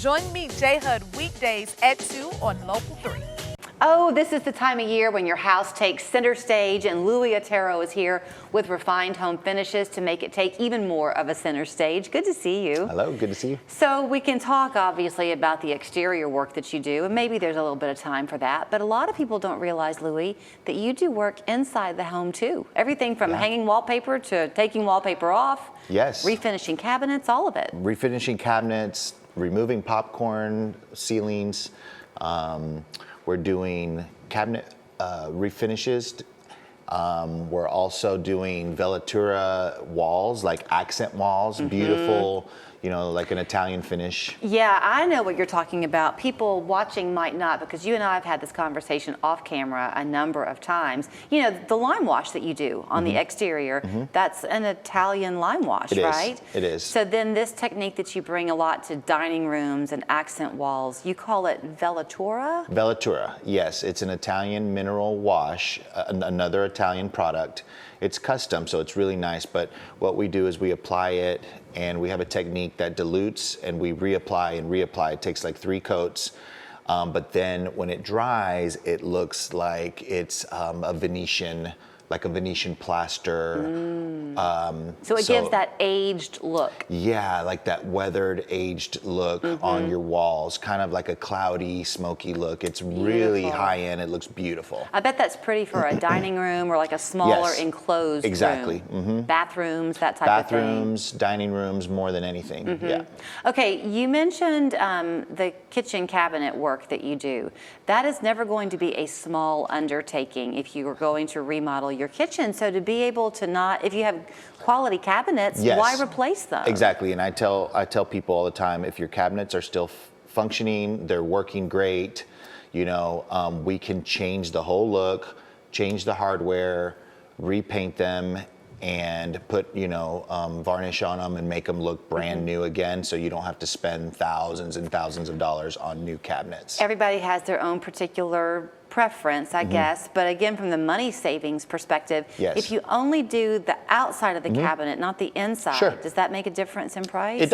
Join me, J Hud, weekdays at 2 on Local 3. Oh, this is the time of year when your house takes center stage, and Louis Otero is here with refined home finishes to make it take even more of a center stage. Good to see you. Hello, good to see you. So we can talk obviously about the exterior work that you do, and maybe there's a little bit of time for that, but a lot of people don't realize, Louis, that you do work inside the home too. Everything from hanging wallpaper to taking wallpaper off. Yes. Refinishing cabinets, all of it. Refinishing cabinets, removing popcorn ceilings. We're doing cabinet refinishes. We're also doing velatura walls, like accent walls, beautiful, you know, like an Italian finish. Yeah, I know what you're talking about. People watching might not, because you and I have had this conversation off camera a number of times. You know, the lime wash that you do on the exterior, that's an Italian lime wash, right? It is. So then this technique that you bring a lot to dining rooms and accent walls, you call it velatura? Velatura, yes. It's an Italian mineral wash, another Italian product. It's custom, so it's really nice, but what we do is we apply it, and we have a technique that dilutes, and we reapply and reapply. It takes like 3 coats, but then when it dries, it looks like it's a Venetian plaster. So it gives that aged look. Yeah, like that weathered, aged look on your walls, kind of like a cloudy, smoky look. It's really high end. It looks beautiful. I bet that's pretty for a dining room or like a smaller enclosed exactly. room. Bathrooms, that type of thing. Bathrooms, dining rooms, more than anything. Yeah. Okay, you mentioned the kitchen cabinet work that you do. That is never going to be a small undertaking if you are going to remodel your kitchen. So to be able to not, if you have quality cabinets, why replace them? Exactly, and I tell people all the time, if your cabinets are still functioning, they're working great, you know, we can change the whole look, change the hardware, repaint them, and put, you know, varnish on them and make them look brand new again, so you don't have to spend thousands and thousands of dollars on new cabinets. Everybody has their own particular preference, I guess, but again, from the money savings perspective, if you only do the outside of the cabinet, not the inside, does that make a difference in price? It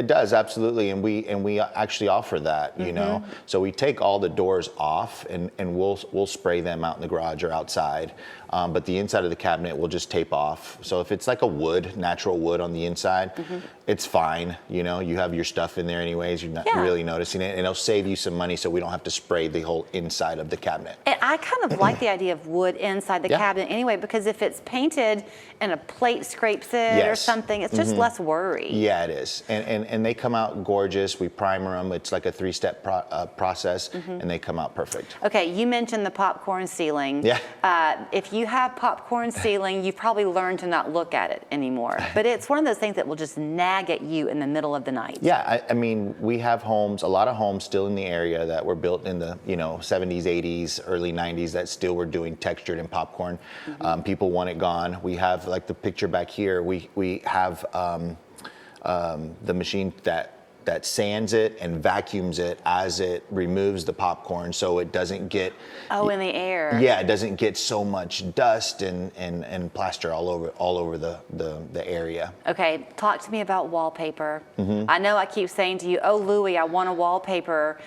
does, absolutely, and we actually offer that, you know. So we take all the doors off, and we'll spray them out in the garage or outside, but the inside of the cabinet we'll just tape off. So if it's like a wood, natural wood on the inside, it's fine, you know, you have your stuff in there anyways, you're not really noticing it, and it'll save you some money so we don't have to spray the whole inside of the cabinet. And I kind of like the idea of wood inside the cabinet anyway, because if it's painted and a plate scrapes it or something, it's just less worry. Yeah, it is. And they come out gorgeous. We primer them. It's like a 3-step process, and they come out perfect. Okay, you mentioned the popcorn ceiling. Yeah. If you have popcorn ceiling, you've probably learned to not look at it anymore. But it's one of those things that will just nag at you in the middle of the night. Yeah, I mean, we have homes, a lot of homes still in the area that were built in the, you know, 70s, 80s, early 90s that still were doing textured and popcorn. People want it gone. We have, like the picture back here, we have the machine that sands it and vacuums it as it removes the popcorn, so it doesn't get in the air. Yeah, it doesn't get so much dust and plaster all over the area. Okay, talk to me about wallpaper. I know I keep saying to you, oh Louie, I want to wallpaper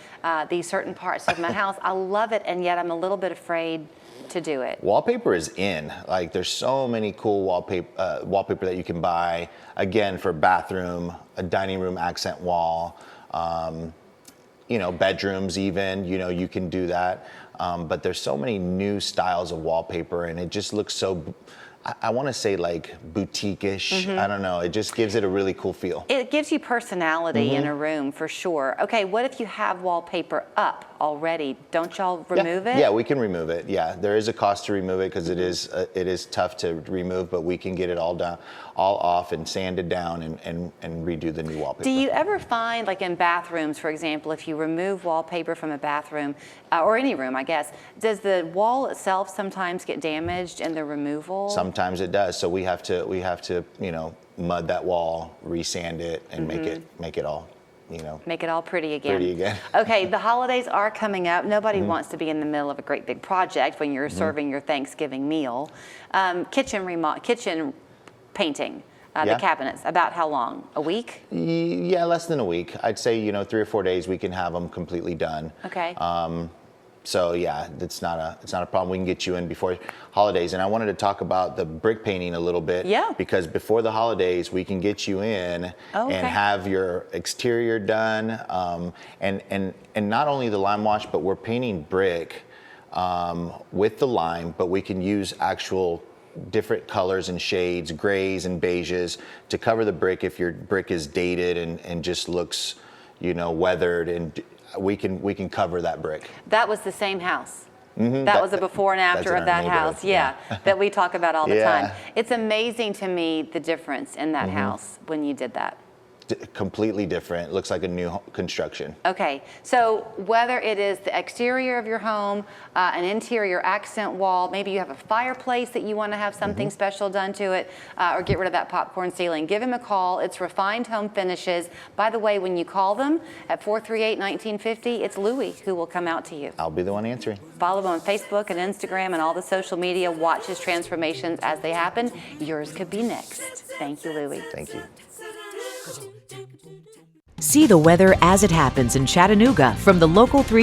these certain parts of my house. I love it, and yet I'm a little bit afraid to do it. Wallpaper is in. Like, there's so many cool wallpaper that you can buy. Again, for bathroom, a dining room accent wall, you know, bedrooms even, you know, you can do that. But there's so many new styles of wallpaper, and it just looks so, I want to say like boutique-ish. I don't know. It just gives it a really cool feel. It gives you personality in a room for sure. Okay, what if you have wallpaper up already? Don't y'all remove it? Yeah, we can remove it. Yeah, there is a cost to remove it because it is tough to remove, but we can get it all off and sanded down and redo the new wallpaper. Do you ever find, like in bathrooms, for example, if you remove wallpaper from a bathroom or any room, I guess, does the wall itself sometimes get damaged in the removal? Sometimes it does. So we have to, you know, mud that wall, resand it, and make it all, you know, make it all pretty again. Okay, the holidays are coming up. Nobody wants to be in the middle of a great big project when you're serving your Thanksgiving meal. Kitchen painting. Yeah. The cabinets, about how long? A week? Yeah, less than a week. I'd say, 3 or 4 days we can have them completely done. Okay. So yeah, it's not a problem. We can get you in before holidays. And I wanted to talk about the brick painting a little bit. Yeah. Because before the holidays, we can get you in Okay. and have your exterior done. And not only the lime wash, but we're painting brick with the lime, but we can use actual different colors and shades, grays and beiges, to cover the brick if your brick is dated and just looks, weathered, and we can cover that brick. That was the same house. Mm-hmm. That was the before and That's after in of our that house. neighborhood. Yeah, that we talk about all the Yeah. time. It's amazing to me the difference in that Mm-hmm. house when you did that. Completely different. Looks like a new construction. Okay, so whether it is the exterior of your home, an interior accent wall, maybe you have a fireplace that you want to have something special done to it, or get rid of that popcorn ceiling, give him a call. It's Refined Home Finishes. By the way, when you call them at 438-1950, it's Louie who will come out to you. I'll be the one answering. Follow him on Facebook and Instagram and all the social media. Watch his transformations as they happen. Yours could be next. Thank you, Louie. Thank you. See the weather as it happens in Chattanooga from the Local 3